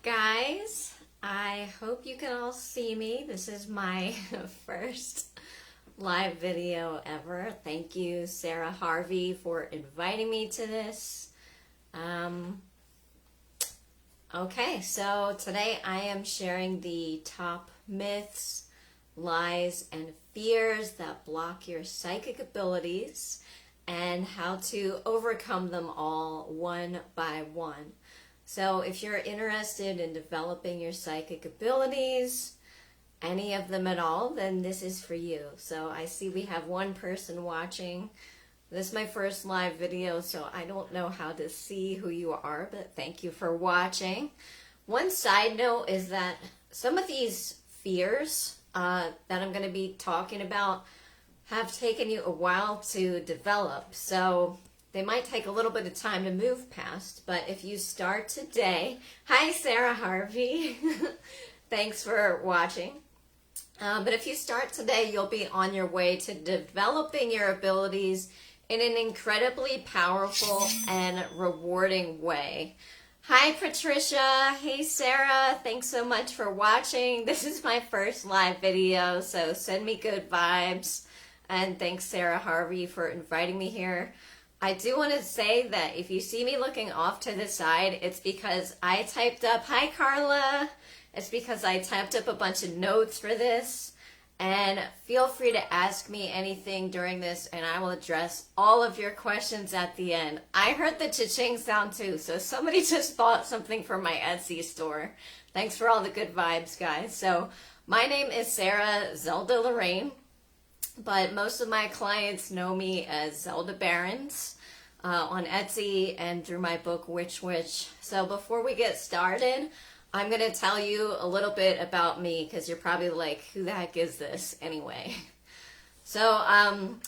guys. I hope you can all see me. This is my first live video ever. Thank you, Sarah Harvey, for inviting me to this. Okay, so today I am sharing the top myths, lies, and fears that block your psychic abilities and how to overcome them all one by one. So if you're interested in developing your psychic abilities, any of them at all, then this is for you. So I see we have one person watching. This is my first live video, so I don't know how to see who you are, but thank you for watching. One side note is that some of these fears that I'm going to be talking about have taken you a while to develop. So they might take a little bit of time to move past, but if you start today, hi Sarah Harvey, thanks for watching. But if you start today, you'll be on your way to developing your abilities in an incredibly powerful and rewarding way. Hi Patricia, hey Sarah, thanks so much for watching. This is my first live video, so send me good vibes. And thanks Sarah Harvey for inviting me here. I do want to say that if you see me looking off to the side, it's because I typed up, hi Carla, it's because I typed up a bunch of notes for this, and feel free to ask me anything during this and I will address all of your questions at the end. I heard the cha-ching sound too, so somebody just bought something from my Etsy store. Thanks for all the good vibes, guys. So my name is Sarah Zelda Lorraine, but most of my clients know me as Zelda Barrons on Etsy and through my book Witch Witch. So before we get started, I'm going to tell you a little bit about me because you're probably like, who the heck is this anyway? So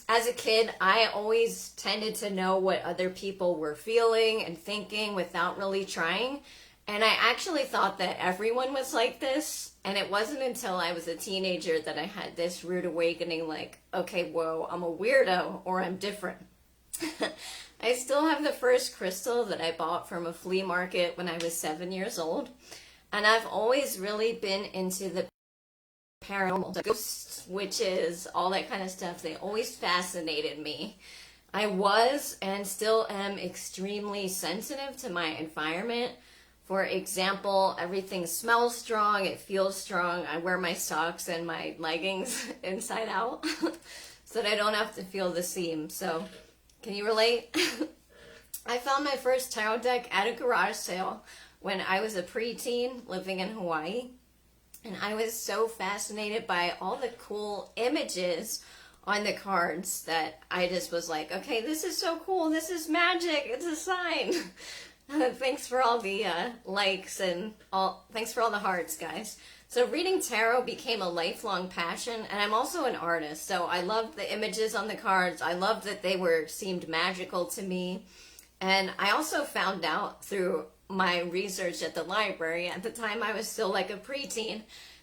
as a kid, I always tended to know what other people were feeling and thinking without really trying. And I actually thought that everyone was like this. And it wasn't until I was a teenager that I had this rude awakening, like, okay, whoa, I'm a weirdo or I'm different. I still have the first crystal that I bought from a flea market when I was 7 years old. And I've always really been into the paranormal, ghosts, witches, all that kind of stuff. They always fascinated me. I was and still am extremely sensitive to my environment. For example, everything smells strong, it feels strong. I wear my socks and my leggings inside out so that I don't have to feel the seam. So, can you relate? I found my first tarot deck at a garage sale when I was a preteen living in Hawaii. And I was so fascinated by all the cool images on the cards that I just was like, okay, this is so cool. This is magic. It's a sign. Thanks for all the likes and thanks for all the hearts, guys. So reading tarot became a lifelong passion, and I'm also an artist, so I loved the images on the cards. I loved that they seemed magical to me. And I also found out through my research at the library, at the time I was still like a preteen,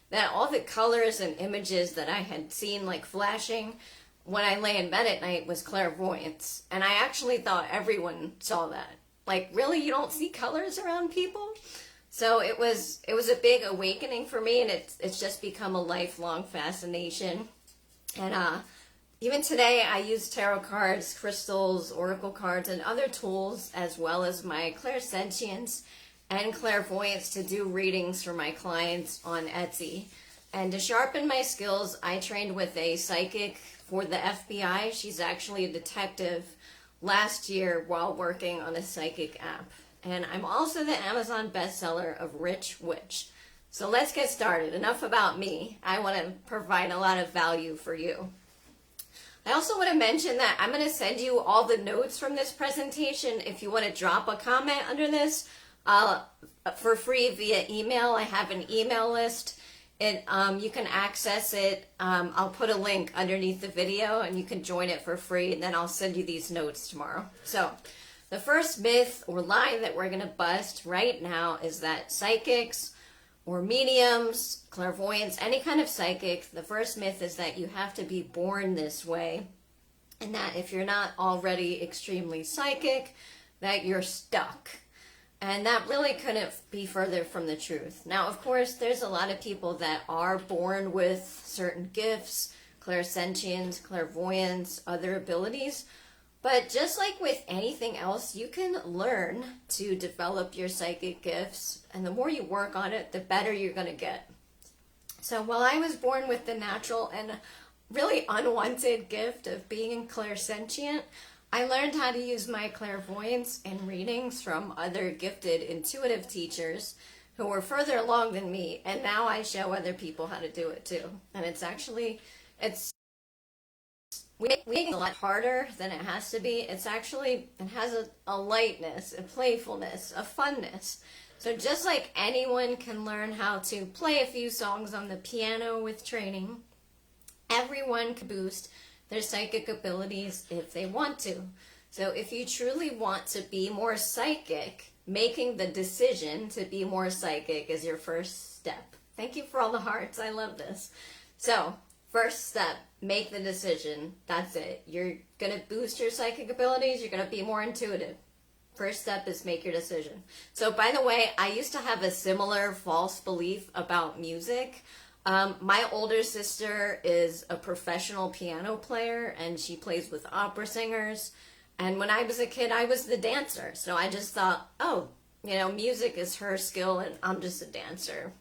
that all the colors and images that I had seen like flashing when I lay in bed at night was clairvoyance. And I actually thought everyone saw that. Like, really, you don't see colors around people? So it was a big awakening for me, and it's just become a lifelong fascination. And even today, I use tarot cards, crystals, oracle cards, and other tools, as well as my clairsentience and clairvoyance to do readings for my clients on Etsy. And to sharpen my skills, I trained with a psychic for the FBI. She's actually a detective. Last year while working on a psychic app. And I'm also the Amazon bestseller of Rich Witch. So let's get started. Enough about me. I want to provide a lot of value for you. I also want to mention that I'm going to send you all the notes from this presentation. If you want to drop a comment under this for free via email, I have an email list. You can access it. I'll put a link underneath the video and you can join it for free, and then I'll send you these notes tomorrow. So the first myth or lie that we're going to bust right now is that psychics or mediums, clairvoyants, any kind of psychic, the first myth is that you have to be born this way, and that if you're not already extremely psychic, that you're stuck. And that really couldn't be further from the truth. Now, of course, there's a lot of people that are born with certain gifts, clairsentience, clairvoyance, other abilities. But just like with anything else, you can learn to develop your psychic gifts. And the more you work on it, the better you're going to get. So while I was born with the natural and really unwanted gift of being clairsentient, I learned how to use my clairvoyance and readings from other gifted intuitive teachers who were further along than me, and now I show other people how to do it too. And it's we make it a lot harder than it has to be. It has a lightness, a playfulness, a funness. So just like anyone can learn how to play a few songs on the piano with training, everyone can boost their psychic abilities if they want to. So if you truly want to be more psychic, making the decision to be more psychic is your first step. Thank you for all the hearts. I love this. So first step, make the decision. That's it. You're going to boost your psychic abilities. You're going to be more intuitive. First step is make your decision. So by the way, I used to have a similar false belief about music. My older sister is a professional piano player, and she plays with opera singers. And when I was a kid, I was the dancer. So I just thought, oh, music is her skill, and I'm just a dancer.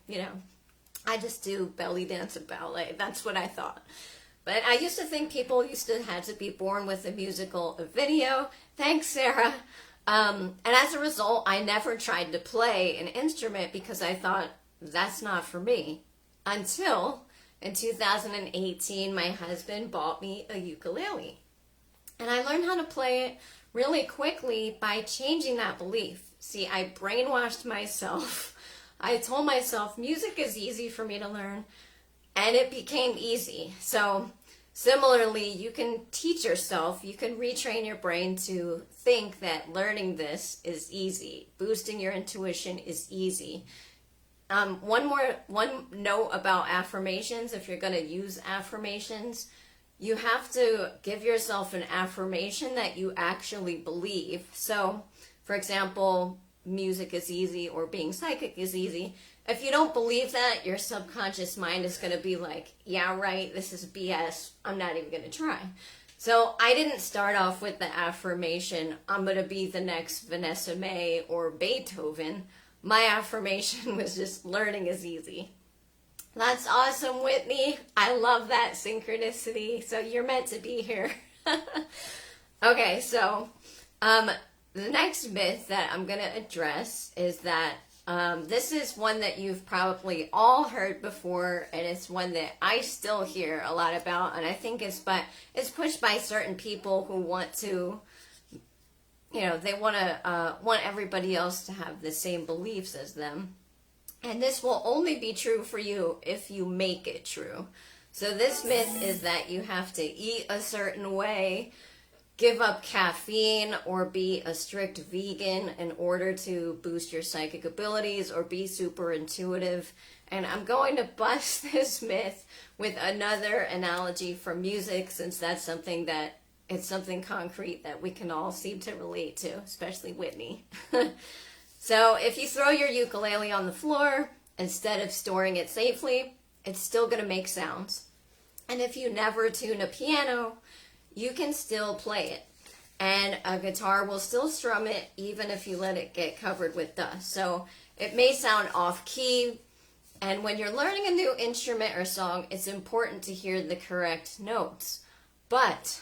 I just do belly dance and ballet. That's what I thought. But I used to think people had to be born with a musical video. Thanks, Sarah. And as a result, I never tried to play an instrument because I thought, that's not for me. Until in 2018, my husband bought me a ukulele. And I learned how to play it really quickly by changing that belief. See, I brainwashed myself. I told myself music is easy for me to learn, and it became easy. So similarly, you can teach yourself, you can retrain your brain to think that learning this is easy. Boosting your intuition is easy. One note about affirmations, if you're going to use affirmations, you have to give yourself an affirmation that you actually believe. So, for example, music is easy or being psychic is easy. If you don't believe that, your subconscious mind is going to be like, yeah, right, this is BS. I'm not even going to try. So I didn't start off with the affirmation, I'm going to be the next Vanessa Mae or Beethoven. My affirmation was just learning is easy. That's awesome, Whitney. I love that synchronicity. So you're meant to be here. Okay, so the next myth that I'm going to address is that this is one that you've probably all heard before, and it's one that I still hear a lot about, and I think it's pushed by certain people who want to, they want everybody else to have the same beliefs as them. And this will only be true for you if you make it true. So this myth is that you have to eat a certain way, give up caffeine, or be a strict vegan in order to boost your psychic abilities or be super intuitive. And I'm going to bust this myth with another analogy from music, since that's something concrete that we can all seem to relate to, especially Whitney. So if you throw your ukulele on the floor, instead of storing it safely, it's still going to make sounds. And if you never tune a piano, you can still play it. And a guitar will still strum it even if you let it get covered with dust. So it may sound off key. And when you're learning a new instrument or song, it's important to hear the correct notes. But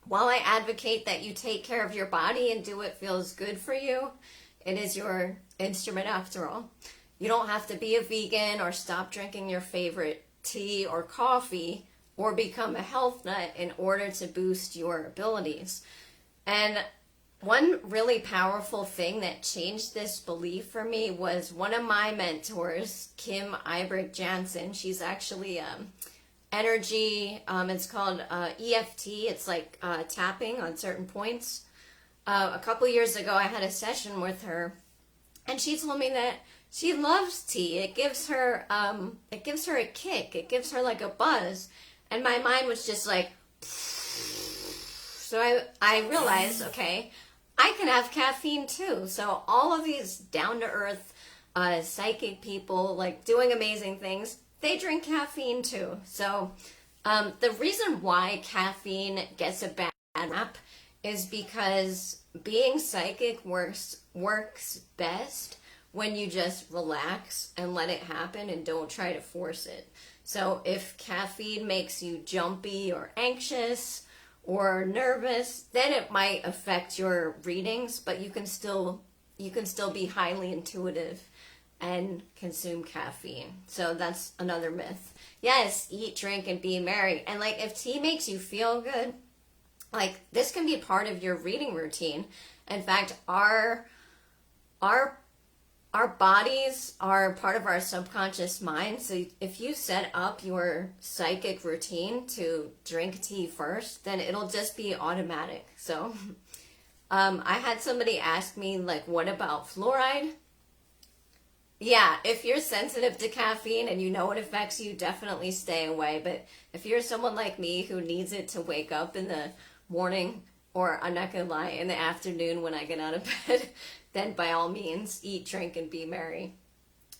while I advocate that you take care of your body and do what feels good for you, it is your instrument after all. You don't have to be a vegan or stop drinking your favorite tea or coffee or become a health nut in order to boost your abilities. And one really powerful thing that changed this belief for me was one of my mentors, Kim Ibrick Jansen. She's actually energy, it's called EFT. It's like tapping on certain points. A couple years ago, I had a session with her, and she told me that she loves tea. It gives her a kick. It gives her like a buzz. And my mind was just like, so I realized, okay, I can have caffeine too. So all of these down-to-earth psychic people, like doing amazing things, they drink caffeine too. So the reason why caffeine gets a bad rap is because being psychic works best when you just relax and let it happen and don't try to force it. So if caffeine makes you jumpy or anxious or nervous, then it might affect your readings, but you can still be highly intuitive and consume caffeine. So that's another myth. Yes, eat, drink, and be merry. And like if tea makes you feel good, like this can be part of your reading routine. In fact, our bodies are part of our subconscious mind. So if you set up your psychic routine to drink tea first, then it'll just be automatic. So I had somebody ask me, like, what about fluoride? Yeah, if you're sensitive to caffeine and you know it affects you, definitely stay away. But if you're someone like me who needs it to wake up in the morning, or I'm not going to lie, in the afternoon when I get out of bed, then by all means, eat, drink, and be merry.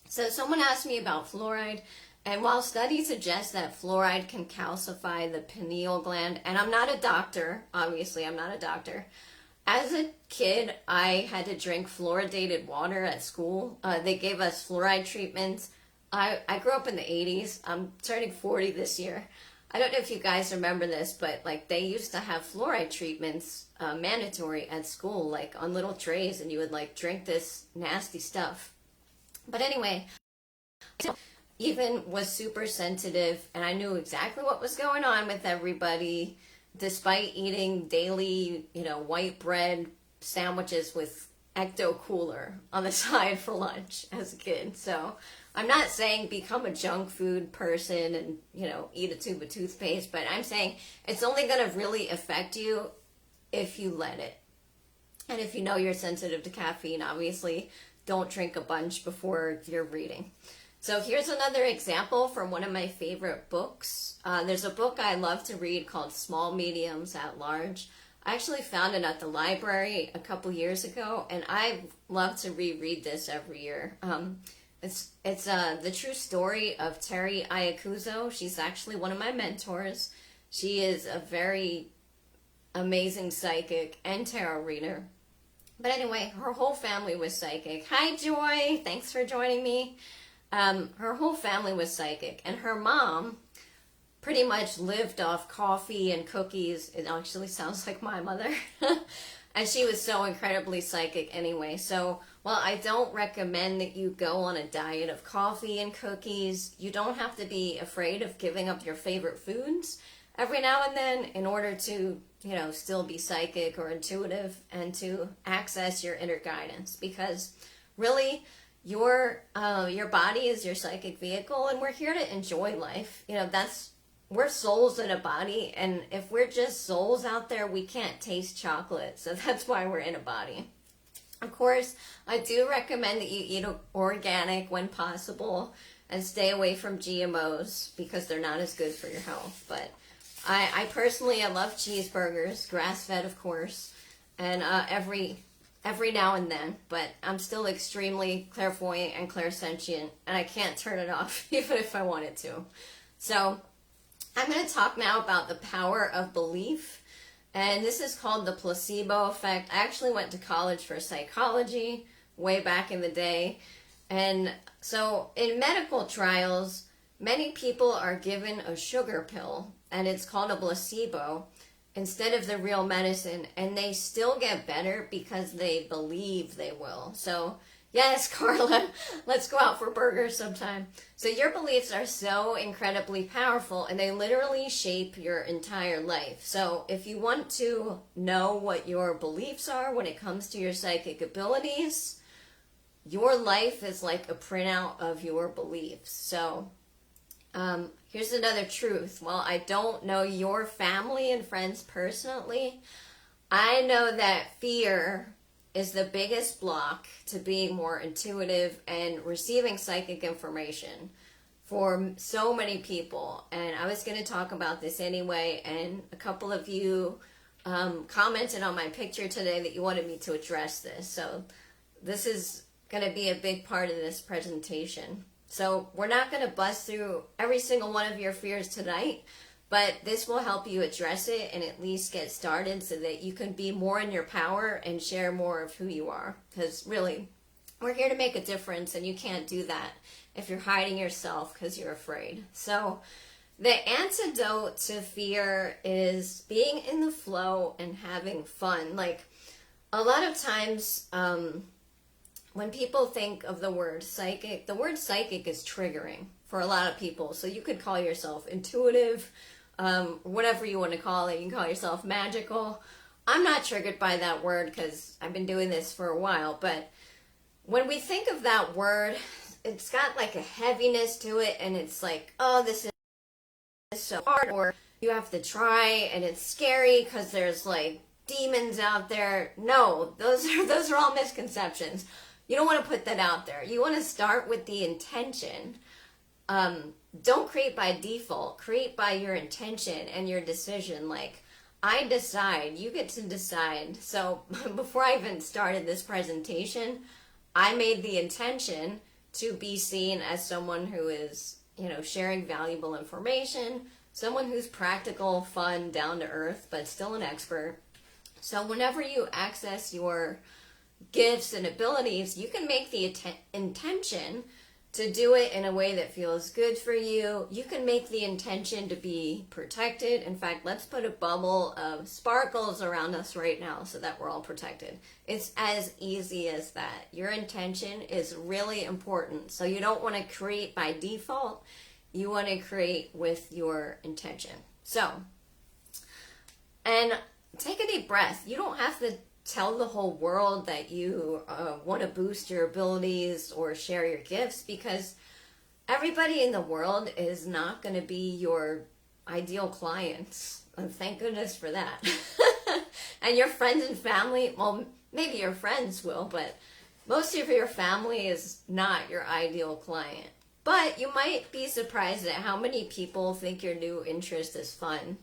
So someone asked me about fluoride, and while studies suggest that fluoride can calcify the pineal gland, and I'm not a doctor, obviously I'm not a doctor. As a kid, I had to drink fluoridated water at school. They gave us fluoride treatments. I grew up in the 80s. I'm turning 40 this year. I don't know if you guys remember this, but like they used to have fluoride treatments mandatory at school, like on little trays, and you would like drink this nasty stuff. But anyway, I even was super sensitive, and I knew exactly what was going on with everybody, despite eating daily, white bread sandwiches with Ecto Cooler on the side for lunch as a kid. So I'm not saying become a junk food person and, eat a tube of toothpaste, but I'm saying it's only going to really affect you if you let it. And if you know you're sensitive to caffeine, obviously don't drink a bunch before you're reading. So here's another example from one of my favorite books. There's a book I love to read called Small Mediums at Large. I actually found it at the library a couple years ago, and I love to reread this every year. It's the true story of Terry Ayakuzo. She's actually one of my mentors. She is a very amazing psychic and tarot reader. But anyway, her whole family was psychic. Hi, Joy. Thanks for joining me. Her whole family was psychic, and her mom pretty much lived off coffee and cookies. It actually sounds like my mother. And she was so incredibly psychic anyway. So while I don't recommend that you go on a diet of coffee and cookies, you don't have to be afraid of giving up your favorite foods every now and then in order to, still be psychic or intuitive and to access your inner guidance. Because really, your body is your psychic vehicle, and we're here to enjoy life. We're souls in a body, and if we're just souls out there, we can't taste chocolate. So that's why we're in a body. Of course, I do recommend that you eat organic when possible and stay away from GMOs because they're not as good for your health. But I personally, I love cheeseburgers, grass-fed, of course, and every now and then. But I'm still extremely clairvoyant and clairsentient, and I can't turn it off even if I wanted to. So I'm going to talk now about the power of belief, and this is called the Placebo Effect. I actually went to college for psychology way back in the day, and so in medical trials, many people are given a sugar pill, and it's called a placebo, instead of the real medicine, and they still get better because they believe they will. So yes, Carla, let's go out for burgers sometime. So your beliefs are so incredibly powerful, and they literally shape your entire life. So if you want to know what your beliefs are when it comes to your psychic abilities, your life is like a printout of your beliefs. So here's another truth. While I don't know your family and friends personally, I know that fear is the biggest block to being more intuitive and receiving psychic information for so many people. And I was going to talk about this anyway, and a couple of you commented on my picture today that you wanted me to address this. So this is going to be a big part of this presentation. So we're not going to bust through every single one of your fears tonight, but this will help you address it and at least get started so that you can be more in your power and share more of who you are. Because really, we're here to make a difference, and you can't do that if you're hiding yourself because you're afraid. So the antidote to fear is being in the flow and having fun. Like, a lot of times, when people think of the word psychic is triggering for a lot of people. So you could call yourself intuitive, whatever you want to call it. You can call yourself magical. I'm not triggered by that word because I've been doing this for a while. But when we think of that word, it's got like a heaviness to it. And it's like, oh, this is so hard. Or you have to try and it's scary because there's like demons out there. No, those are all misconceptions. You don't want to put that out there. You want to start with the intention. Don't create by default. Create by your intention and your decision. Like, I decide. You get to decide. So before I even started this presentation, I made the intention to be seen as someone who is, sharing valuable information, someone who's practical, fun, down to earth, but still an expert. So whenever you access your gifts and abilities, you can make the intention to do it in a way that feels good for you. You can make the intention to be protected. In fact, let's put a bubble of sparkles around us right now so that we're all protected. It's as easy as that. Your intention is really important. So you don't want to create by default. You want to create with your intention. So, and take a deep breath. You don't have to tell the whole world that you want to boost your abilities or share your gifts, because everybody in the world is not going to be your ideal clients. And thank goodness for that. And your friends and family, well, maybe your friends will, but most of your family is not your ideal client. But you might be surprised at how many people think your new interest is fun.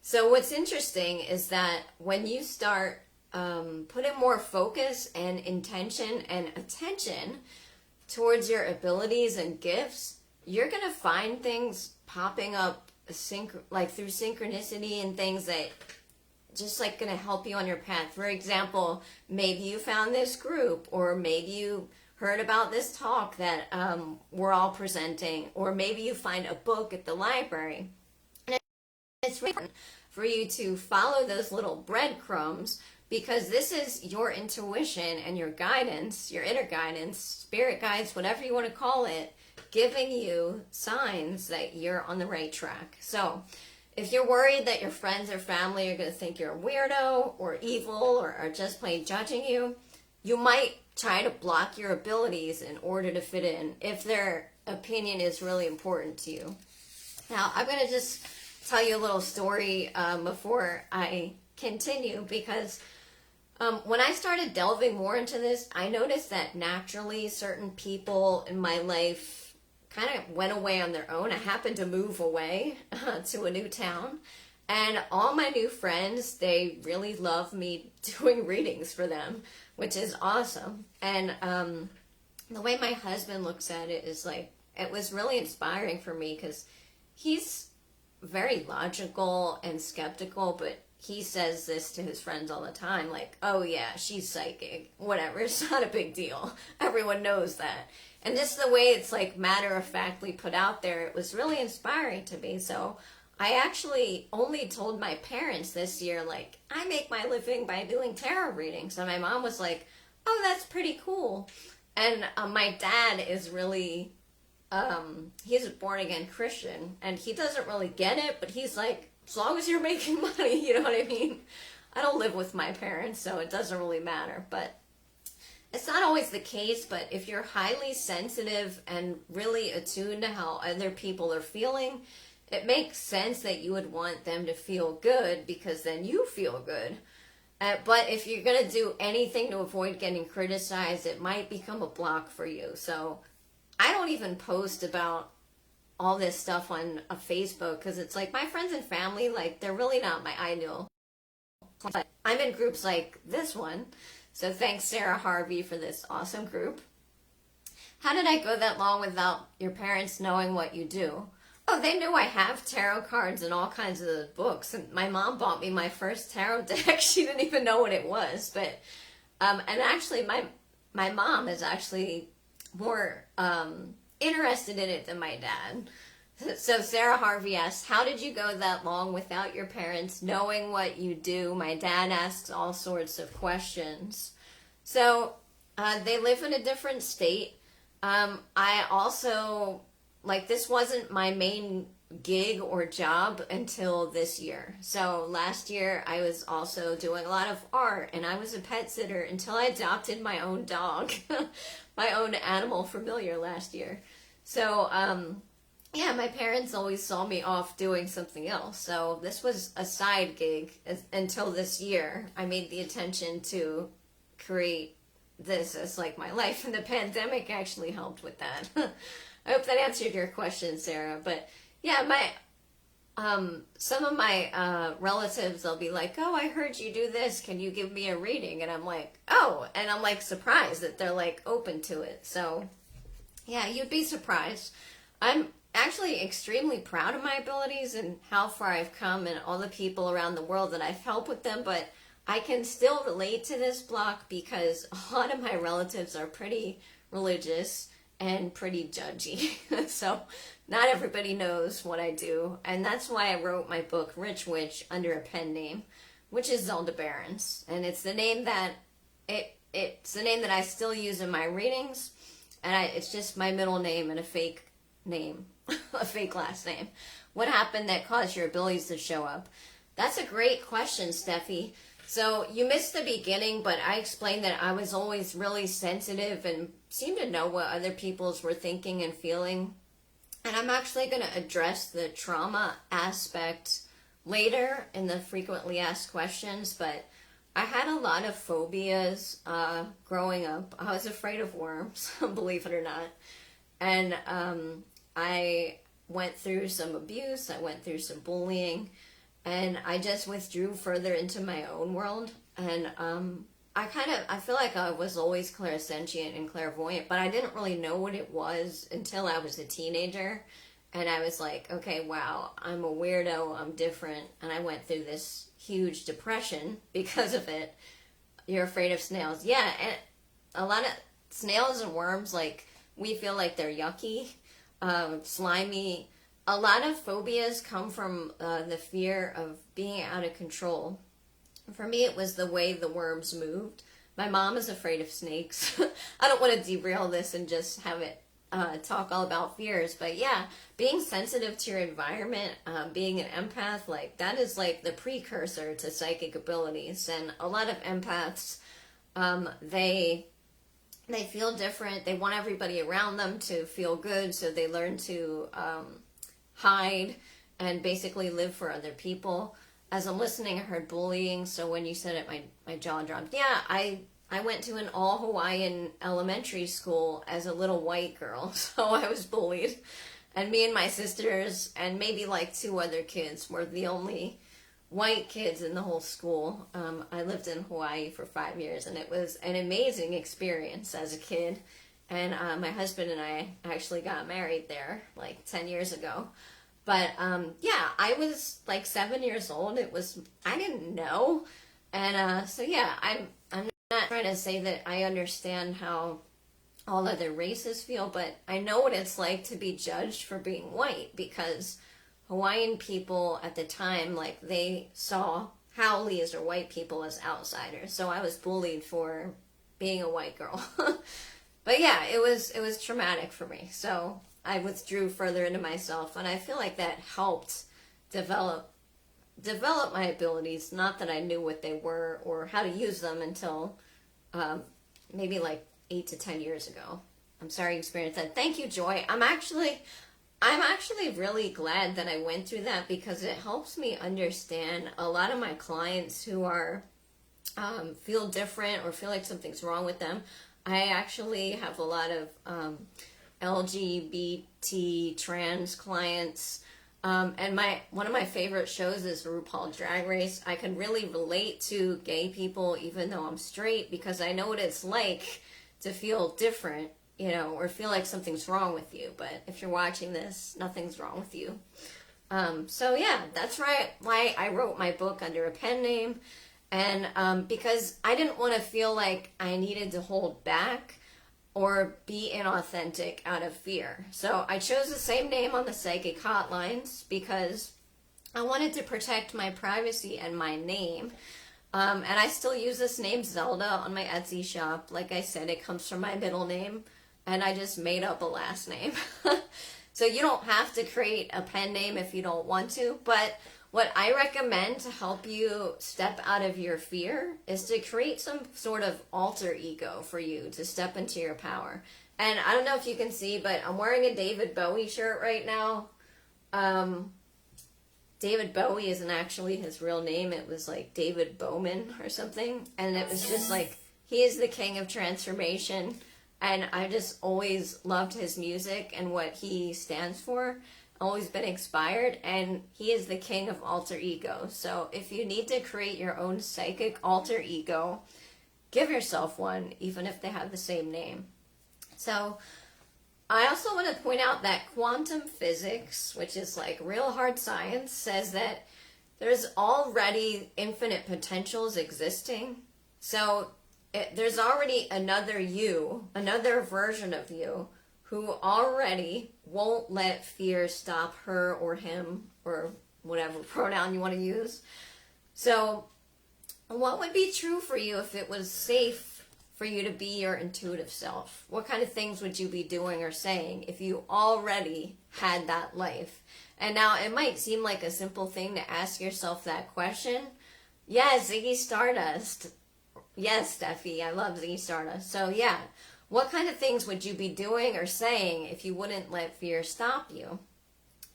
So what's interesting is that when you start putting more focus and intention and attention towards your abilities and gifts, you're going to find things popping up like through synchronicity and things that just like going to help you on your path. For example, maybe you found this group, or maybe you heard about this talk that we're all presenting, or maybe you find a book at the library. It's really important for you to follow those little breadcrumbs, because this is your intuition and your guidance, your inner guidance, spirit guides, whatever you want to call it, giving you signs that you're on the right track. So if you're worried that your friends or family are going to think you're a weirdo or evil or are just plain judging you, you might try to block your abilities in order to fit in if their opinion is really important to you. Now, I'm going to just tell you a little story before I continue, because when I started delving more into this, I noticed that naturally certain people in my life kind of went away on their own. I happened to move away to a new town, and all my new friends, they really love me doing readings for them, which is awesome. And the way my husband looks at it is like, it was really inspiring for me, because he's very logical and skeptical, but he says this to his friends all the time, like, oh yeah, she's psychic, whatever, it's not a big deal, everyone knows that. And just the way it's like matter-of-factly put out there, it was really inspiring to me. So I actually only told my parents this year, like, I make my living by doing tarot readings. And my mom was like, oh, that's pretty cool. And my dad is really he's a born-again Christian, and he doesn't really get it, but he's like, as long as you're making money, you know what I mean? I don't live with my parents, so it doesn't really matter. But it's not always the case, but if you're highly sensitive and really attuned to how other people are feeling, it makes sense that you would want them to feel good, because then you feel good. But if you're going to do anything to avoid getting criticized, it might become a block for you. So I don't even post about all this stuff on a Facebook because it's like my friends and family, like they're really not my ideal. But I'm in groups like this one. So thanks Sarah Harvey for this awesome group. How did I go that long without your parents knowing what you do? Oh, they knew I have tarot cards and all kinds of books. And my mom bought me my first tarot deck. She didn't even know what it was. But, and actually my mom is actually more interested in it than my dad. So Sarah Harvey asks, how did you go that long without your parents knowing what you do? My dad asks all sorts of questions. So they live in a different state. I also, like, this wasn't my main gig or job until this year. So last year I was also doing a lot of art and I was a pet sitter until I adopted my own dog, my own animal familiar last year. So, yeah, my parents always saw me off doing something else. So this was a side gig until this year. I made the intention to create this as like my life, and the pandemic actually helped with that. I hope that answered your question, Sarah. But yeah, some of my relatives, they'll be like, oh, I heard you do this. Can you give me a reading? And I'm like, oh, and I'm like surprised that they're like open to it. So yeah, you'd be surprised. I'm actually extremely proud of my abilities and how far I've come and all the people around the world that I've helped with them, but I can still relate to this block because a lot of my relatives are pretty religious and pretty judgy. So not everybody knows what I do, and that's why I wrote my book Rich Witch under a pen name, which is Zelda Barrons, and it's the name that it's the name that I still use in my readings, and it's just my middle name and a fake name, a fake last name. What happened that caused your abilities to show up? That's a great question, Steffi. So you missed the beginning, but I explained that I was always really sensitive and seemed to know what other people's were thinking and feeling. And I'm actually going to address the trauma aspect later in the frequently asked questions, but I had a lot of phobias growing up. I was afraid of worms, believe it or not. And I went through some abuse, I went through some bullying, and I just withdrew further into my own world. And I feel like I was always clairsentient and clairvoyant, but I didn't really know what it was until I was a teenager. And I was like, okay, wow, I'm a weirdo, I'm different. And I went through this huge depression because of it. You're afraid of snails. Yeah, and a lot of snails and worms, like, we feel like they're yucky, slimy. A lot of phobias come from the fear of being out of control. For me, it was the way the worms moved. My mom is afraid of snakes. I don't want to derail this and just have it talk all about fears, but yeah, being sensitive to your environment, being an empath, like that is like the precursor to psychic abilities. And a lot of empaths, they feel different. They want everybody around them to feel good, so they learn to hide and basically live for other people. As I'm listening, I heard bullying, so when you said it, my jaw dropped. Yeah, I went to an all-Hawaiian elementary school as a little white girl, so I was bullied. And me and my sisters, and maybe like 2 other kids, were the only white kids in the whole school. I lived in Hawaii for 5 years, and it was an amazing experience as a kid. And my husband and I actually got married there like 10 years ago. But yeah, I was like 7 years old. I didn't know. And so yeah, I'm not trying to say that I understand how all other races feel, but I know what it's like to be judged for being white, because Hawaiian people at the time, like, they saw haoles or white people as outsiders. So I was bullied for being a white girl. But yeah, it was traumatic for me. So I withdrew further into myself, and I feel like that helped develop my abilities. Not that I knew what they were or how to use them until maybe like 8 to 10 years ago. I'm sorry you experienced that. Thank you, Joy. I'm actually really glad that I went through that, because it helps me understand a lot of my clients who are feel different or feel like something's wrong with them. I actually have a lot of LGBT trans clients. And one of my favorite shows is RuPaul Drag Race. I can really relate to gay people even though I'm straight, because I know what it's like to feel different, you know, or feel like something's wrong with you. But if you're watching this, nothing's wrong with you. So yeah, that's why I wrote my book under a pen name. And because I didn't want to feel like I needed to hold back or be inauthentic out of fear. So I chose the same name on the psychic hotlines because I wanted to protect my privacy and my name. And I still use this name Zelda on my Etsy shop. Like I said, it comes from my middle name, and I just made up a last name. So you don't have to create a pen name if you don't want to, but what I recommend to help you step out of your fear is to create some sort of alter ego for you to step into your power. And I don't know if you can see, but I'm wearing a David Bowie shirt right now. David Bowie isn't actually his real name. It was like David Bowman or something. And it was just like, he is the king of transformation. And I just always loved his music and what he stands for. Always been inspired, and he is the king of alter ego. So if you need to create your own psychic alter ego, give yourself one, even if they have the same name. So I also want to point out that quantum physics, which is like real hard science, says that there's already infinite potentials existing. So there's already another you, another version of you, who already won't let fear stop her or him, or whatever pronoun you want to use. So what would be true for you if it was safe for you to be your intuitive self? What kind of things would you be doing or saying if you already had that life? And now it might seem like a simple thing to ask yourself that question. Yes, Ziggy Stardust. Yes, Steffi, I love Ziggy Stardust. So yeah. What kind of things would you be doing or saying if you wouldn't let fear stop you?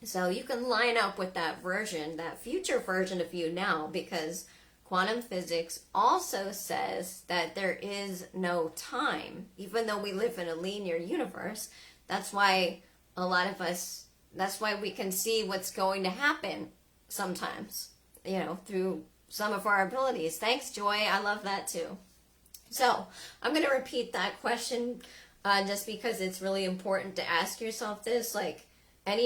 So you can line up with that version, that future version of you now, because quantum physics also says that there is no time, even though we live in a linear universe. That's why a lot of us, that's why we can see what's going to happen sometimes, you know, through some of our abilities. Thanks, Joy. I love that too. So I'm going to repeat that question just because it's really important to ask yourself this, like, and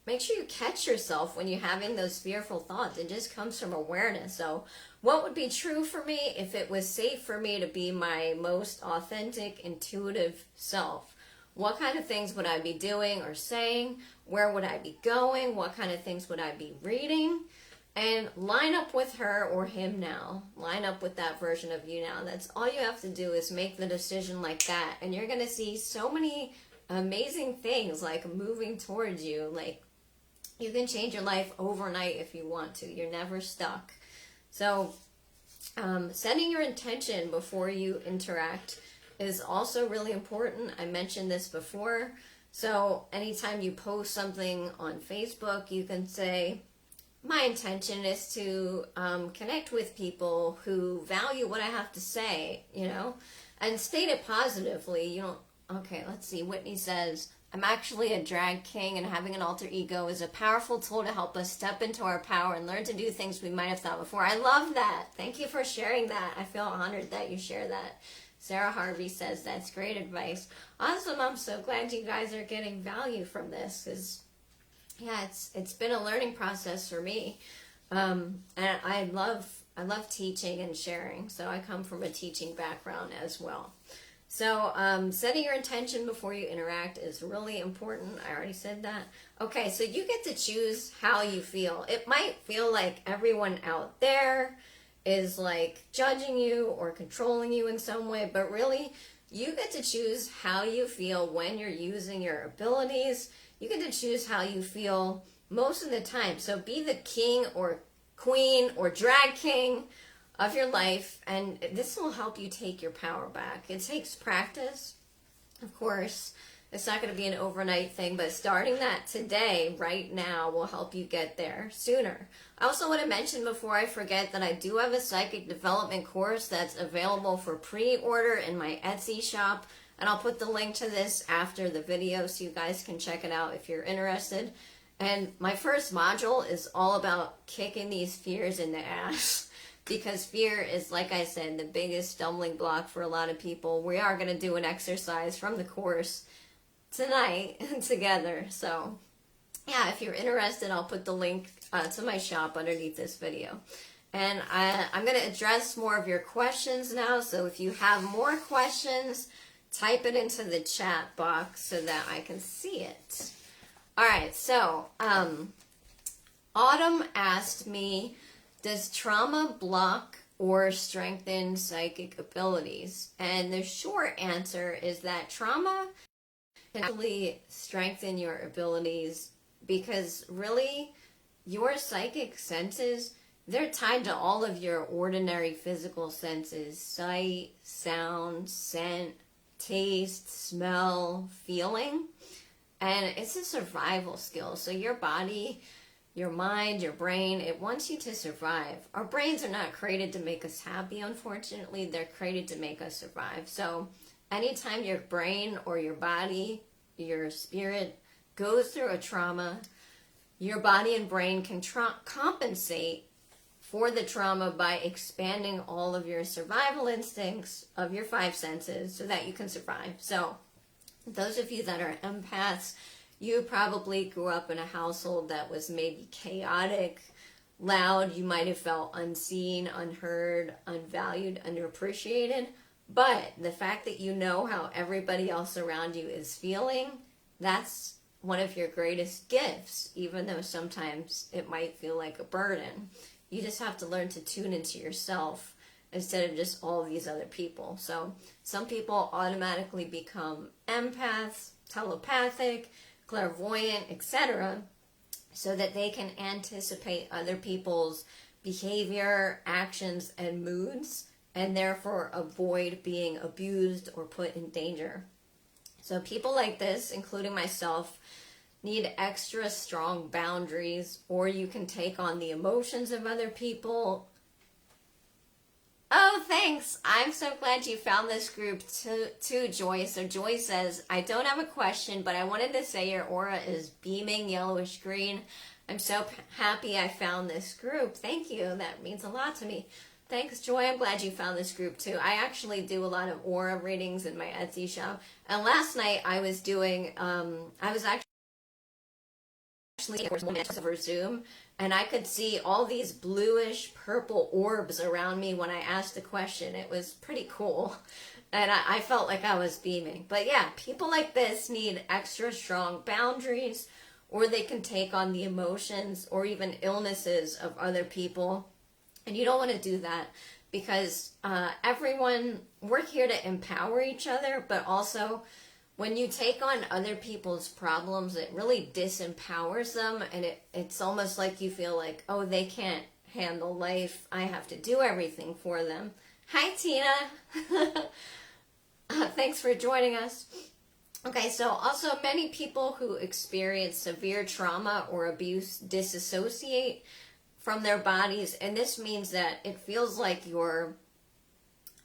make sure you catch yourself when you're having those fearful thoughts. It just comes from awareness. So what would be true for me if it was safe for me to be my most authentic, intuitive self? What kind of things would I be doing or saying? Where would I be going? What kind of things would I be reading? And line up with her or him now. Line up with that version of you now. That's all you have to do, is make the decision like that. And you're going to see so many amazing things like moving towards you. Like, you can change your life overnight if you want to. You're never stuck. So setting your intention before you interact is also really important. I mentioned this before. So anytime you post something on Facebook, you can say, my intention is to connect with people who value what I have to say, you know, and state it positively. You don't, okay, let's see. Whitney says, I'm actually a drag king, and having an alter ego is a powerful tool to help us step into our power and learn to do things we might have thought before. I love that. Thank you for sharing that. I feel honored that you share that. Sarah Harvey says, that's great advice. Awesome. I'm so glad you guys are getting value from this, because yeah, it's been a learning process for me, and I love teaching and sharing. So I come from a teaching background as well. So setting your intention before you interact is really important. I already said that. Okay, so you get to choose how you feel. It might feel like everyone out there is like judging you or controlling you in some way, but really you get to choose how you feel when you're using your abilities. You get to choose how you feel most of the time. So be the king or queen or drag king of your life, and this will help you take your power back. It takes practice, of course. It's not going to be an overnight thing, but starting that today, right now, will help you get there sooner. I also want to mention before I forget that I do have a psychic development course that's available for pre-order in my Etsy shop. And I'll put the link to this after the video so you guys can check it out if you're interested. And my first module is all about kicking these fears in the ass. Because fear is, like I said, the biggest stumbling block for a lot of people. We are going to do an exercise from the course tonight together. So, yeah, if you're interested, I'll put the link to my shop underneath this video. And I'm going to address more of your questions now. So if you have more questions, type it into the chat box so that I can see it. All right, so Autumn asked me, does trauma block or strengthen psychic abilities? And the short answer is that trauma can actually strengthen your abilities, because really your psychic senses, they're tied to all of your ordinary physical senses: sight, sound, scent, taste, smell, feeling. And it's a survival skill. So your body, your mind, your brain, it wants you to survive. Our brains are not created to make us happy, unfortunately. They're created to make us survive. So anytime your brain or your body, your spirit goes through a trauma, your body and brain can compensate for the trauma by expanding all of your survival instincts of your 5 senses so that you can survive. So those of you that are empaths, you probably grew up in a household that was maybe chaotic, loud. You might have felt unseen, unheard, unvalued, underappreciated. But the fact that you know how everybody else around you is feeling, that's one of your greatest gifts, even though sometimes it might feel like a burden. You just have to learn to tune into yourself instead of just all these other people. So some people automatically become empaths, telepathic, clairvoyant, etc., so that they can anticipate other people's behavior, actions, and moods, and therefore avoid being abused or put in danger. So people like this, including myself, need extra strong boundaries, or you can take on the emotions of other people. Oh, thanks. I'm so glad you found this group too, Joy. So Joy says, I don't have a question, but I wanted to say your aura is beaming yellowish green. I'm so happy I found this group. Thank you. That means a lot to me. Thanks, Joy. I'm glad you found this group too. I actually do a lot of aura readings in my Etsy shop. And last night I was doing, I was actually over Zoom, and I could see all these bluish purple orbs around me when I asked the question. It was pretty cool, and I felt like I was beaming. But yeah, people like this need extra strong boundaries, or they can take on the emotions or even illnesses of other people, and you don't want to do that, because everyone, we're here to empower each other, but also when you take on other people's problems, it really disempowers them, and it's almost like you feel like, oh, they can't handle life. I have to do everything for them. Hi, Tina. Thanks for joining us. Okay, so also many people who experience severe trauma or abuse disassociate from their bodies, and this means that it feels like you're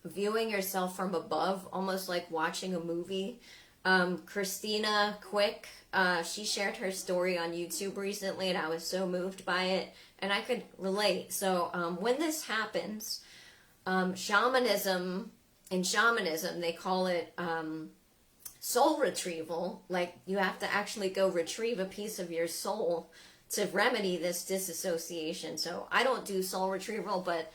viewing yourself from above, almost like watching a movie. Christina Quick, she shared her story on YouTube recently, and I was so moved by it, and I could relate. So when this happens, shamanism, they call it soul retrieval. Like, you have to actually go retrieve a piece of your soul to remedy this disassociation. So I don't do soul retrieval, but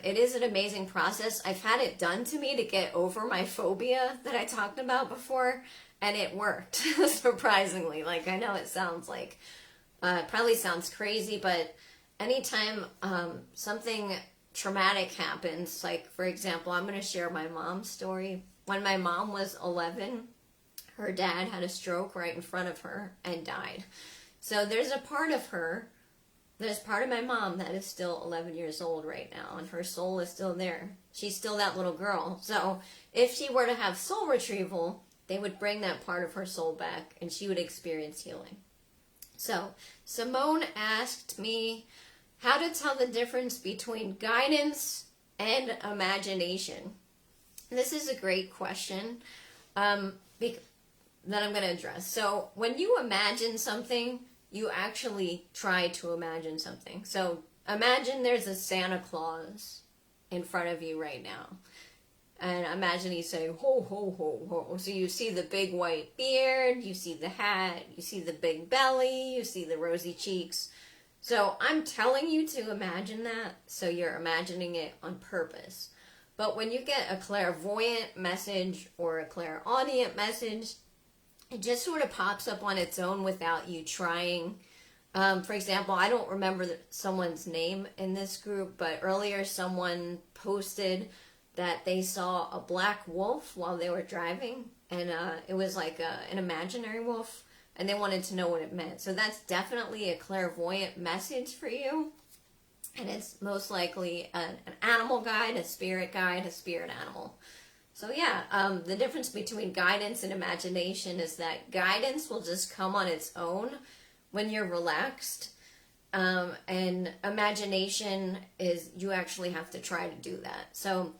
it is an amazing process. I've had it done to me to get over my phobia that I talked about before, and it worked, surprisingly. Like, I know it sounds like, probably sounds crazy, but anytime something traumatic happens, like, for example, I'm going to share my mom's story. When my mom was 11, her dad had a stroke right in front of her and died. So there's a part of her, there's part of my mom that is still 11 years old right now, and her soul is still there. She's still that little girl. So if she were to have soul retrieval, they would bring that part of her soul back, and she would experience healing. So Simone asked me how to tell the difference between guidance and imagination. This is a great question. that I'm going to address. So when you imagine something, you actually try to imagine something. So imagine there's a Santa Claus in front of you right now. And imagine he's saying, ho, ho, ho, ho. So you see the big white beard, you see the hat, you see the big belly, you see the rosy cheeks. So I'm telling you to imagine that, so you're imagining it on purpose. But when you get a clairvoyant message or a clairaudient message, it just sort of pops up on its own without you trying. For example, I don't remember someone's name in this group, but earlier someone posted that they saw a black wolf while they were driving, and it was like an imaginary wolf, and they wanted to know what it meant. So that's definitely a clairvoyant message for you, and it's most likely an animal guide, a spirit animal. So yeah, the difference between guidance and imagination is that guidance will just come on its own when you're relaxed, and imagination is you actually have to try to do that. So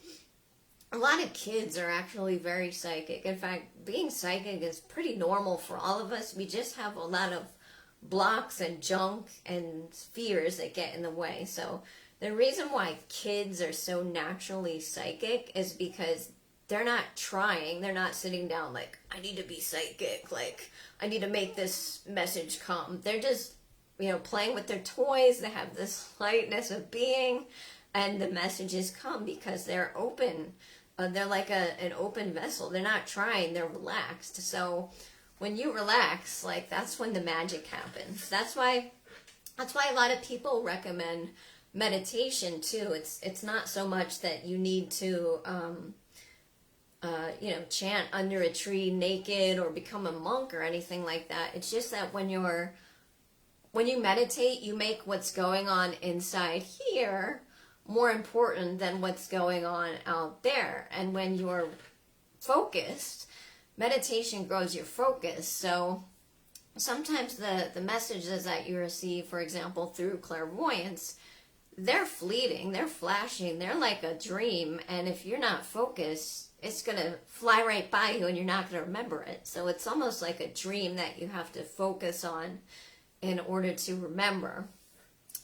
a lot of kids are actually very psychic. In fact, being psychic is pretty normal for all of us. We just have a lot of blocks and junk and fears that get in the way. So the reason why kids are so naturally psychic is because they're not trying. They're not sitting down like, I need to be psychic. Like, I need to make this message come. They're just, playing with their toys. They have this lightness of being, and the messages come because they're open. They're like an open vessel. They're not trying. They're relaxed. So when you relax, like, that's when the magic happens. That's why a lot of people recommend meditation too. It's not so much that you need to chant under a tree naked or become a monk or anything like that. It's just that when you meditate, you make what's going on inside here more important than what's going on out there. And when you're focused, meditation grows your focus. So sometimes the messages that you receive, for example, through clairvoyance, they're fleeting, they're flashing, they're like a dream. And if you're not focused, it's going to fly right by you and you're not going to remember it. So it's almost like a dream that you have to focus on in order to remember.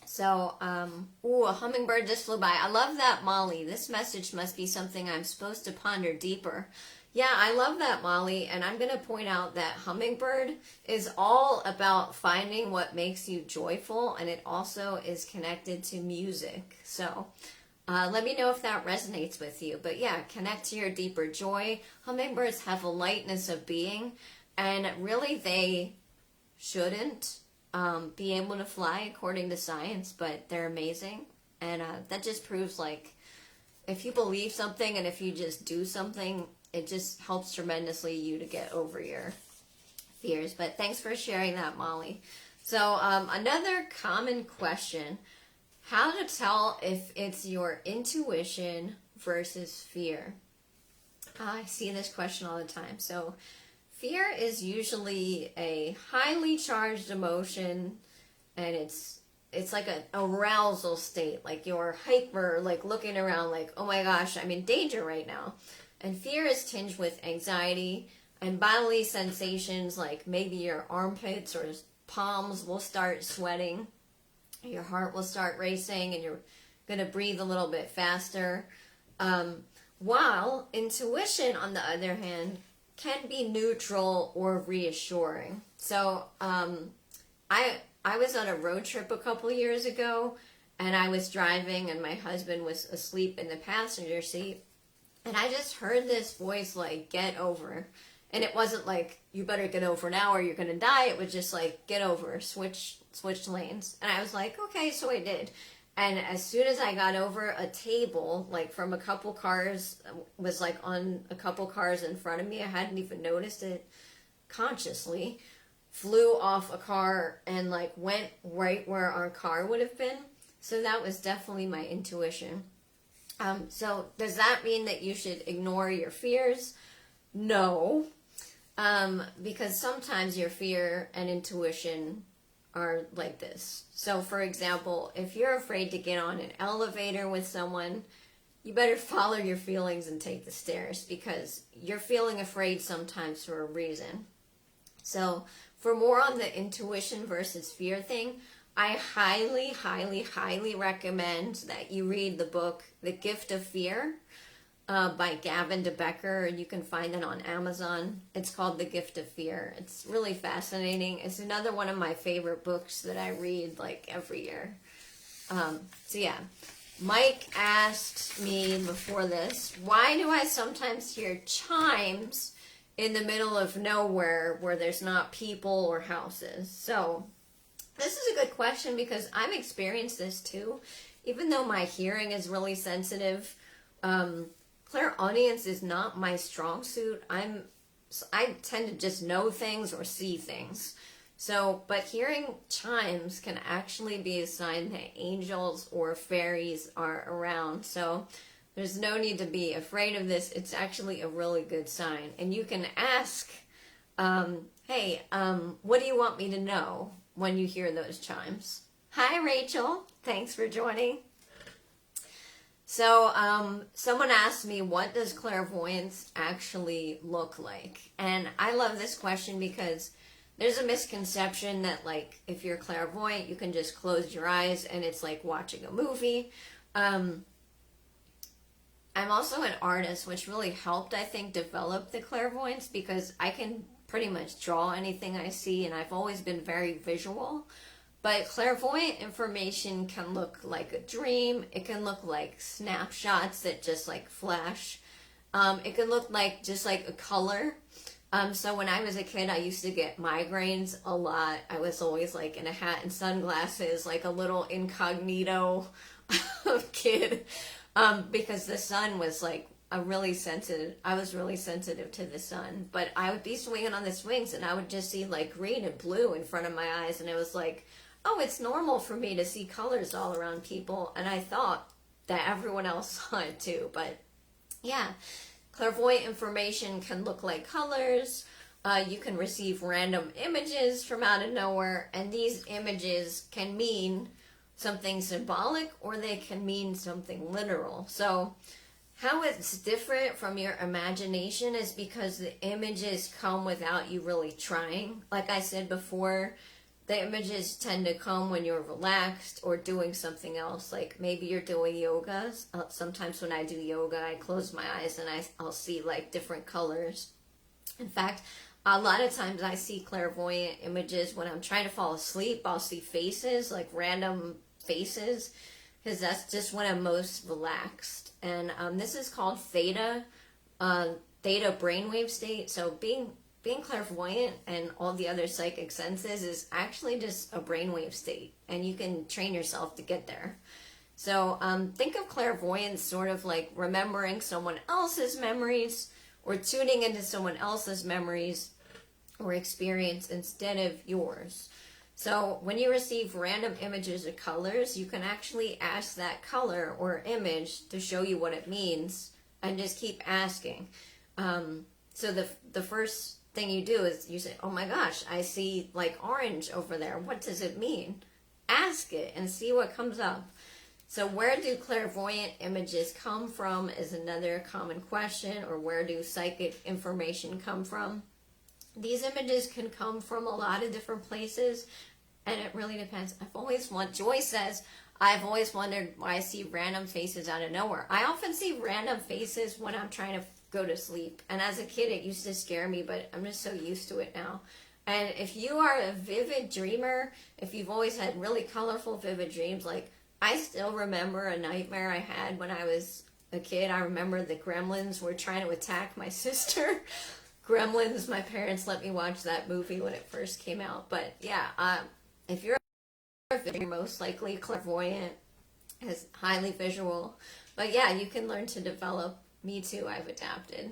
So, a hummingbird just flew by. I love that, Molly. This message must be something I'm supposed to ponder deeper. Yeah, I love that, Molly. And I'm going to point out that hummingbird is all about finding what makes you joyful, and it also is connected to music. So, let me know if that resonates with you. But yeah, connect to your deeper joy. Hummingbirds have a lightness of being, and really they shouldn't be able to fly according to science, but they're amazing. And that just proves, like, if you believe something and if you just do something, it just helps tremendously you to get over your fears. But thanks for sharing that, Molly. So another common question, how to tell if it's your intuition versus fear. I see this question all the time. So fear is usually a highly charged emotion, and it's like an arousal state, like you're hyper, like looking around like, oh my gosh, I'm in danger right now. And fear is tinged with anxiety and bodily sensations, like maybe your armpits or palms will start sweating, your heart will start racing, and you're going to breathe a little bit faster. While intuition, on the other hand, can be neutral or reassuring. So I was on a road trip a couple years ago, and I was driving, and my husband was asleep in the passenger seat, and I just heard this voice like, get over. And it wasn't like, you better get over now or you're going to die. It was just like, get over, switch lanes. And I was like, okay, so I did. And as soon as I got over, a table, like from a couple cars, was like on a couple cars in front of me. I hadn't even noticed it consciously. Flew off a car and like went right where our car would have been. So that was definitely my intuition. So does that mean that you should ignore your fears? No. Because sometimes your fear and intuition are like this. So for example, if you're afraid to get on an elevator with someone, you better follow your feelings and take the stairs, because you're feeling afraid sometimes for a reason. So for more on the intuition versus fear thing, I highly, highly, highly recommend that you read the book The Gift of Fear by Gavin de Becker. You can find it on Amazon. It's called The Gift of Fear. It's really fascinating. It's another one of my favorite books that I read like every year. So yeah, Mike asked me before this, why do I sometimes hear chimes in the middle of nowhere where there's not people or houses? So this is a good question, because I've experienced this too. Even though my hearing is really sensitive, clairaudience is not my strong suit. I tend to just know things or see things. So, but hearing chimes can actually be a sign that angels or fairies are around. So there's no need to be afraid of this. It's actually a really good sign. And you can ask, hey, what do you want me to know when you hear those chimes? Hi, Rachel. Thanks for joining. So someone asked me, what does clairvoyance actually look like? And I love this question because there's a misconception that, like, if you're clairvoyant, you can just close your eyes and it's like watching a movie. I'm also an artist, which really helped, I think, develop the clairvoyance, because I can pretty much draw anything I see, and I've always been very visual. But clairvoyant information can look like a dream. It can look like snapshots that just like flash. It can look like just like a color. So when I was a kid, I used to get migraines a lot. I was always like in a hat and sunglasses, like a little incognito kid, because the sun was like I was really sensitive to the sun. But I would be swinging on the swings and I would just see like green and blue in front of my eyes, and it was like, oh, it's normal for me to see colors all around people. And I thought that everyone else saw it too. But yeah, clairvoyant information can look like colors. You can receive random images from out of nowhere, and these images can mean something symbolic or they can mean something literal. So how it's different from your imagination is because the images come without you really trying. Like I said before, the images tend to come when you're relaxed or doing something else. Like maybe you're doing yoga. Sometimes when I do yoga, I close my eyes and I'll see like different colors. In fact, a lot of times I see clairvoyant images when I'm trying to fall asleep. I'll see faces, like random faces, because that's just when I'm most relaxed. And this is called theta brainwave state. So being clairvoyant and all the other psychic senses is actually just a brainwave state, and you can train yourself to get there. So think of clairvoyance sort of like remembering someone else's memories or tuning into someone else's memories or experience instead of yours. So when you receive random images or colors, you can actually ask that color or image to show you what it means, and just keep asking. So the first thing you do is you say, oh my gosh, I see like orange over there. What does it mean? Ask it and see what comes up. So where do clairvoyant images come from is another common question, or where do psychic information come from? These images can come from a lot of different places, and it really depends. Joy says, I've always wondered why I see random faces out of nowhere. I often see random faces when I'm trying to go to sleep. And as a kid, it used to scare me, but I'm just so used to it now. And if you are a vivid dreamer, if you've always had really colorful, vivid dreams, like I still remember a nightmare I had when I was a kid. I remember the gremlins were trying to attack my sister. Gremlins, my parents let me watch that movie when it first came out. But yeah, if you're most likely clairvoyant, is highly visual. But yeah, you can learn to develop. Me too, I've adapted.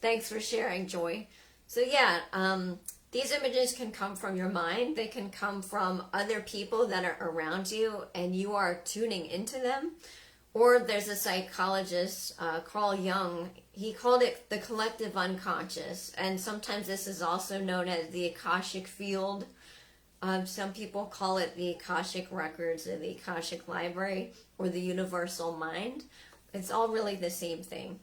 Thanks for sharing, Joy. So yeah, these images can come from your mind. They can come from other people that are around you and you are tuning into them. Or there's a psychologist, Carl Jung, he called it the collective unconscious. And sometimes this is also known as the Akashic field. Some people call it the Akashic Records or the Akashic Library or the Universal Mind. It's all really the same thing.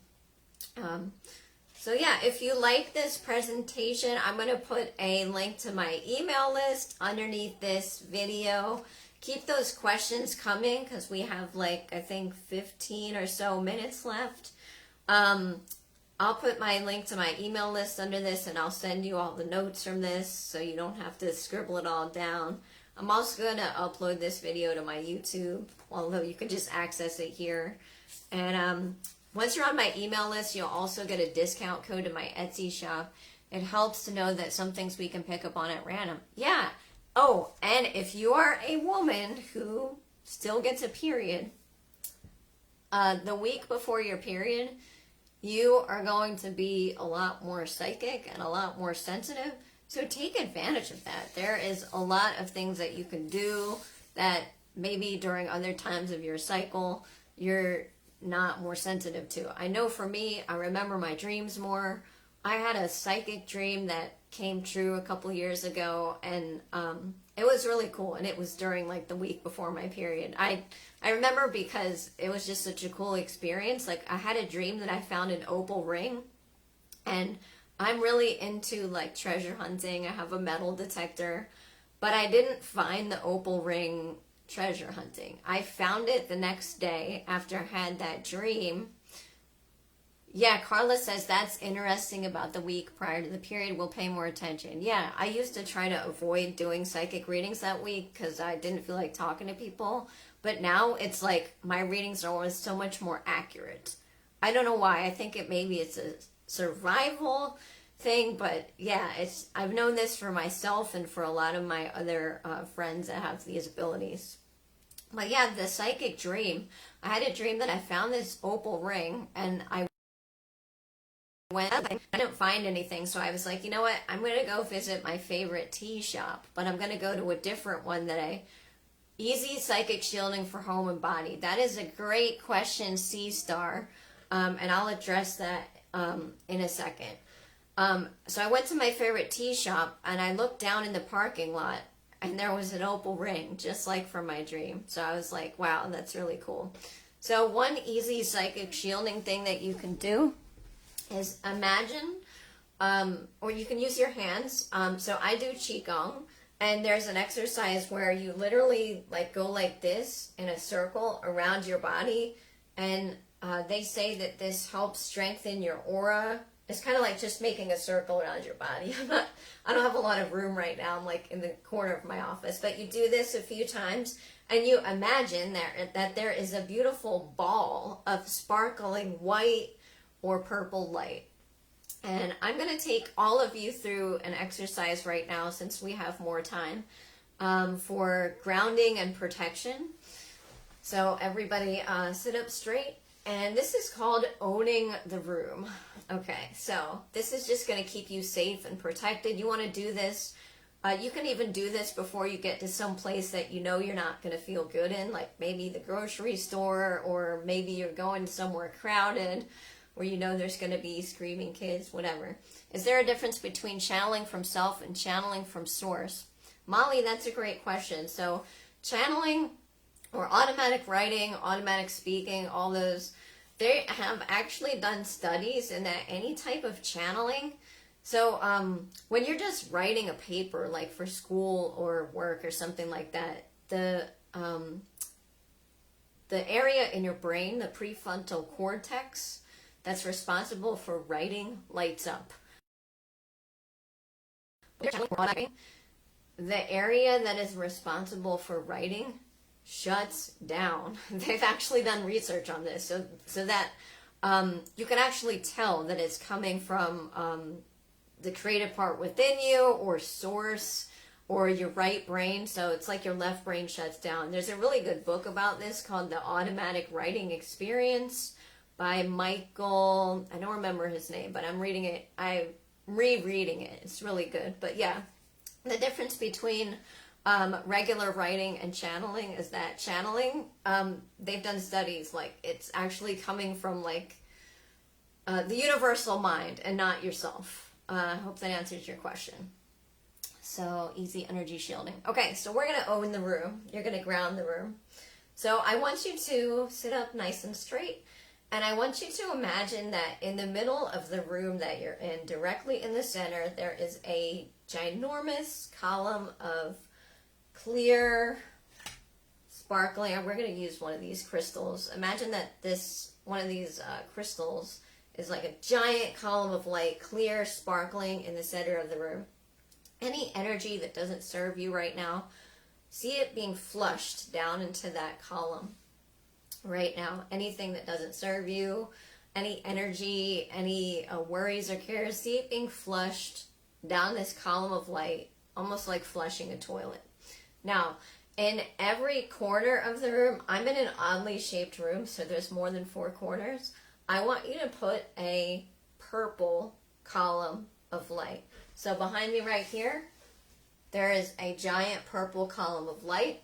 So yeah, if you like this presentation, I'm going to put a link to my email list underneath this video. Keep those questions coming because we have like, I think 15 or so minutes left. I'll put my link to my email list under this, and I'll send you all the notes from this so you don't have to scribble it all down. I'm also going to upload this video to my YouTube, although you can just access it here. And once you're on my email list, you'll also get a discount code to my Etsy shop. It helps to know that some things we can pick up on at random. Yeah. Oh, and if you are a woman who still gets a period, the week before your period, you are going to be a lot more psychic and a lot more sensitive. So take advantage of that. There is a lot of things that you can do that maybe during other times of your cycle, you're not more sensitive to. I know for me, I remember my dreams more. I had a psychic dream that came true a couple years ago, and it was really cool, and it was during like the week before my period. I remember because it was just such a cool experience. Like, I had a dream that I found an opal ring, and I'm really into like treasure hunting. I have a metal detector, but I didn't find the opal ring treasure hunting. I found it the next day after I had that dream. Yeah, Carla says that's interesting about the week prior to the period. We'll pay more attention. Yeah, I used to try to avoid doing psychic readings that week because I didn't feel like talking to people. But now it's like my readings are always so much more accurate. I don't know why. I think maybe it's a survival thing, but yeah, I've known this for myself and for a lot of my other friends that have these abilities. But yeah, the psychic dream. I had a dream that I found this opal ring, and I didn't find anything, so I was like, you know what, I'm going to go visit my favorite tea shop, but I'm going to go to a different one easy psychic shielding for home and body. That is a great question, C-Star, and I'll address that in a second. So I went to my favorite tea shop, and I looked down in the parking lot, and there was an opal ring, just like from my dream. So I was like, wow, that's really cool. So one easy psychic shielding thing that you can do is imagine, or you can use your hands. So I do Qigong, and there's an exercise where you literally like go like this in a circle around your body, and they say that this helps strengthen your aura. It's kind of like just making a circle around your body. I don't have a lot of room right now. I'm like in the corner of my office, but you do this a few times, and you imagine that there is a beautiful ball of sparkling white or purple light. And I'm going to take all of you through an exercise right now, since we have more time, for grounding and protection. So everybody sit up straight. And this is called owning the room. Okay, so this is just going to keep you safe and protected. You want to do this. You can even do this before you get to some place that you know you're not going to feel good in, like maybe the grocery store, or maybe you're going somewhere crowded where you know there's going to be screaming kids, whatever. Is there a difference between channeling from self and channeling from source? Molly, that's a great question. So channeling or automatic writing, automatic speaking, all those, they have actually done studies in that any type of channeling. So when you're just writing a paper, like for school or work or something like that, the area in your brain, the prefrontal cortex, that's responsible for writing, lights up. The area that is responsible for writing shuts down. They've actually done research on this, so that you can actually tell that it's coming from the creative part within you, or source, or your right brain. So it's like your left brain shuts down. There's a really good book about this called The Automatic Writing Experience by Michael, I don't remember his name, but I'm reading it, I'm rereading it. It's really good. But yeah, the difference between regular writing and channeling is that channeling, they've done studies, like it's actually coming from like the universal mind and not yourself. I hope that answers your question. So easy energy shielding. Okay, so we're going to own the room. You're going to ground the room. So I want you to sit up nice and straight. And I want you to imagine that in the middle of the room that you're in, directly in the center, there is a ginormous column of clear, sparkling. We're going to use one of these crystals. Imagine that one of these crystals is like a giant column of light, clear, sparkling in the center of the room. Any energy that doesn't serve you right now, see it being flushed down into that column right now. Anything that doesn't serve you, any energy, any worries or cares, see it being flushed down this column of light, almost like flushing a toilet. Now, in every corner of the room, I'm in an oddly shaped room, so there's more than 4 corners. I want you to put a purple column of light. So behind me right here, there is a giant purple column of light.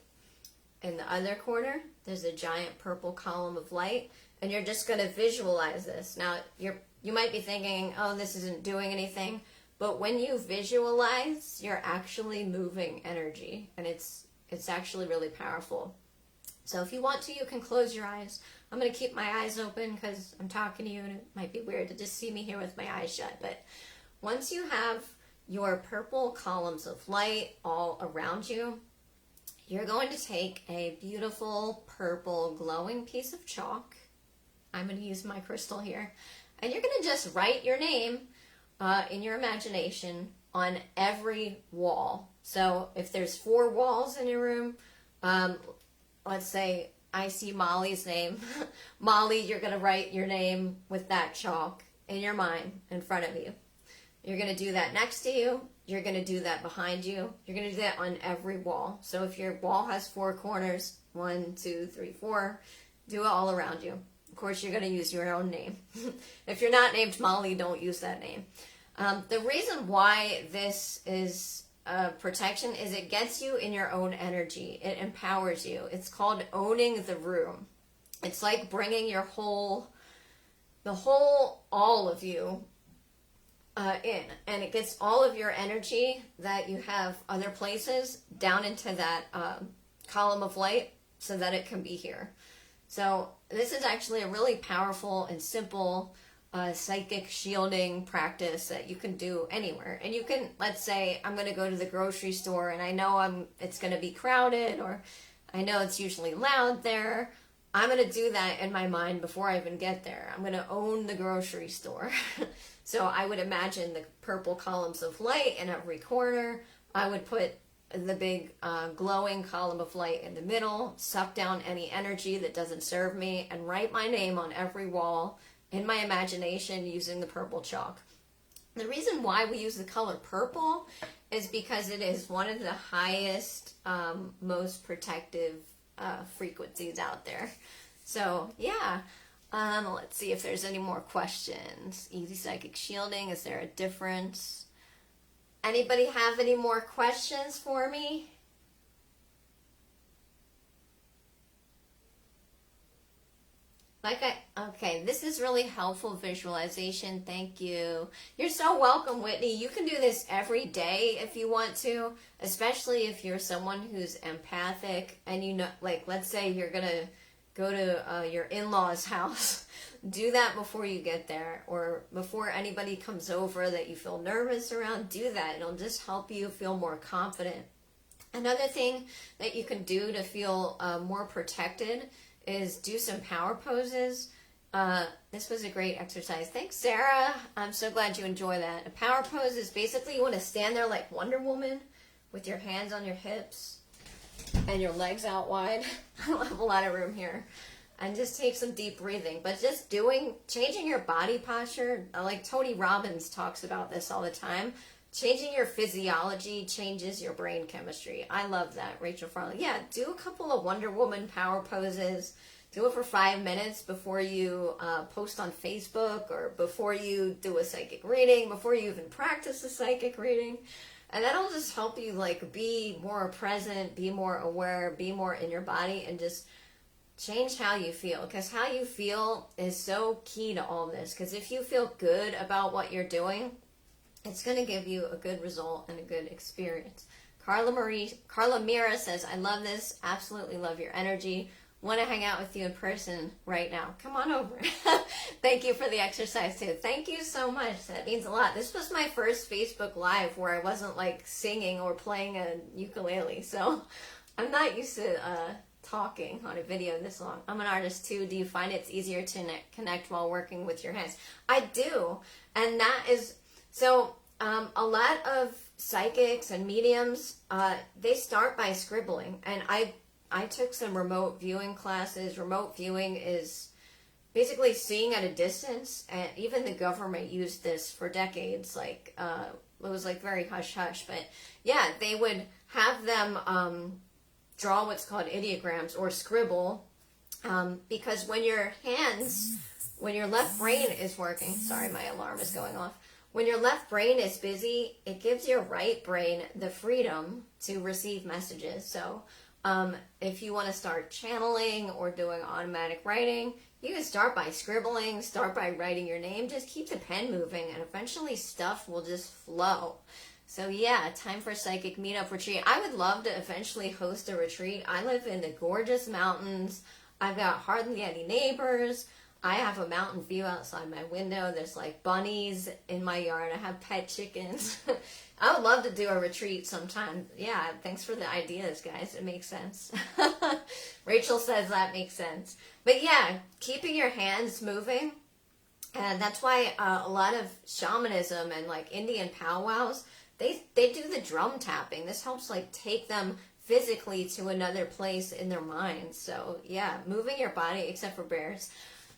In the other corner, there's a giant purple column of light. And you're just going to visualize this. Now, you might be thinking, oh, this isn't doing anything. But when you visualize, you're actually moving energy. And it's actually really powerful. So if you want to, you can close your eyes. I'm going to keep my eyes open because I'm talking to you and it might be weird to just see me here with my eyes shut. But once you have your purple columns of light all around you, you're going to take a beautiful purple glowing piece of chalk. I'm going to use my crystal here. And you're going to just write your name in your imagination on every wall. So if there's 4 walls in your room, let's say I see Molly's name. Molly, you're going to write your name with that chalk in your mind in front of you. You're going to do that next to you. You're going to do that behind you. You're going to do that on every wall. So if your wall has 4 corners, 1, 2, 3, 4, do it all around you. Of course, you're going to use your own name. If you're not named Molly, don't use that name. The reason why this is protection is it gets you in your own energy. It empowers you. It's called owning the room. It's like bringing your all of you in, and it gets all of your energy that you have other places down into that column of light so that it can be here. So this is actually a really powerful and simple psychic shielding practice that you can do anywhere. And you can, let's say I'm going to go to the grocery store and I know it's going to be crowded, or I know it's usually loud there. I'm going to do that in my mind before I even get there. I'm going to own the grocery store. So I would imagine the purple columns of light in every corner. I would put the big glowing column of light in the middle, suck down any energy that doesn't serve me, and write my name on every wall in my imagination using the purple chalk. The reason why we use the color purple is because it is one of the highest, most protective frequencies out there. So yeah, let's see if there's any more questions. Easy psychic shielding, is there a difference? Anybody have any more questions for me? Okay, this is really helpful visualization. Thank you. You're so welcome, Whitney. You can do this every day if you want to, especially if you're someone who's empathic and you know, like, let's say you're going to go to your in-laws' house. Do that before you get there, or before anybody comes over that you feel nervous around. Do that. It'll just help you feel more confident. Another thing that you can do to feel more protected is do some power poses. This was a great exercise. Thanks, Sarah. I'm so glad you enjoy that. A power pose is basically you want to stand there like Wonder Woman with your hands on your hips and your legs out wide. I don't have a lot of room here. And just take some deep breathing. But just changing your body posture, like Tony Robbins talks about this all the time. Changing your physiology changes your brain chemistry. I love that, Rachel Farley. Yeah, do a couple of Wonder Woman power poses. Do it for 5 minutes before you post on Facebook, or before you do a psychic reading, before you even practice a psychic reading. And that'll just help you like be more present, be more aware, be more in your body, and just change how you feel. Because how you feel is so key to all this. Because if you feel good about what you're doing, it's going to give you a good result and a good experience. Carla Mira says, I love this. Absolutely love your energy. Want to hang out with you in person right now. Come on over. Thank you for the exercise too. Thank you so much. That means a lot. This was my first Facebook Live where I wasn't like singing or playing a ukulele. So I'm not used to talking on a video this long. I'm an artist too. Do you find it's easier to connect while working with your hands? I do. And that is, so a lot of psychics and mediums, they start by scribbling. And I took some remote viewing classes. Remote viewing is basically seeing at a distance, and even the government used this for decades. Like, it was like very hush-hush, but yeah, they would have them draw what's called ideograms or scribble, because when your left brain is working, sorry, my alarm is going off. When your left brain is busy, it gives your right brain the freedom to receive messages. So if you want to start channeling or doing automatic writing, you can start by scribbling, start by writing your name, just keep the pen moving, and eventually stuff will just flow. So yeah, time for a psychic meetup retreat. I would love to eventually host a retreat. I live in the gorgeous mountains. I've got hardly any neighbors. I have a mountain view outside my window. There's like bunnies in my yard. I have pet chickens. I would love to do a retreat sometime. Yeah, thanks for the ideas, guys. It makes sense. Rachel says that makes sense. But yeah, keeping your hands moving. And that's why a lot of shamanism and like Indian powwows, they do the drum tapping. This helps like take them physically to another place in their minds. So yeah, moving your body, except for bears.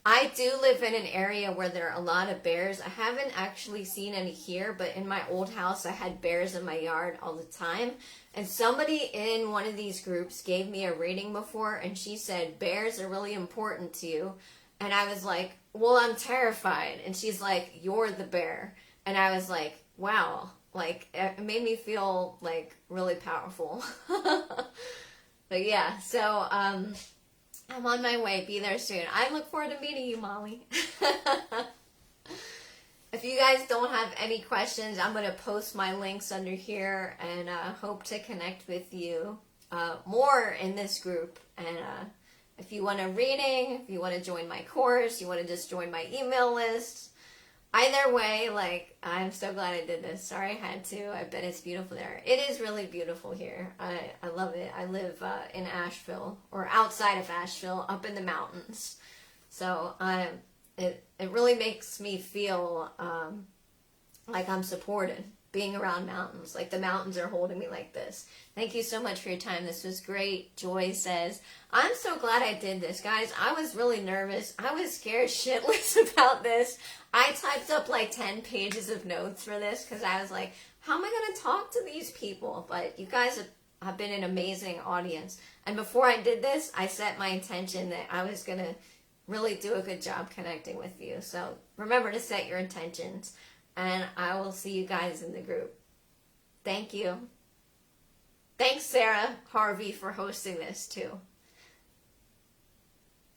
I do live in an area where there are a lot of bears. I haven't actually seen any here, but in my old house, I had bears in my yard all the time. And somebody in one of these groups gave me a reading before, and she said, bears are really important to you. And I was like, well, I'm terrified. And she's like, you're the bear. And I was like, wow, like it made me feel like really powerful. But yeah, so I'm on my way. Be there soon. I look forward to meeting you, Molly. If you guys don't have any questions, I'm going to post my links under here, and hope to connect with you more in this group. And if you want a reading, if you want to join my course, you want to just join my email list, either way, like, I'm so glad I did this. Sorry I had to. I bet it's beautiful there. It is really beautiful here. I love it. I live in Asheville, or outside of Asheville, up in the mountains. So it really makes me feel like I'm supported, being around mountains. Like the mountains are holding me like this. Thank you so much for your time. This was great. Joy says, I'm so glad I did this, guys. I was really nervous. I was scared shitless about this. I typed up like 10 pages of notes for this because I was like, how am I going to talk to these people? But you guys have been an amazing audience. And before I did this, I set my intention that I was going to really do a good job connecting with you. So remember to set your intentions. And I will see you guys in the group. Thank you. Thanks, Sarah Harvey, for hosting this too.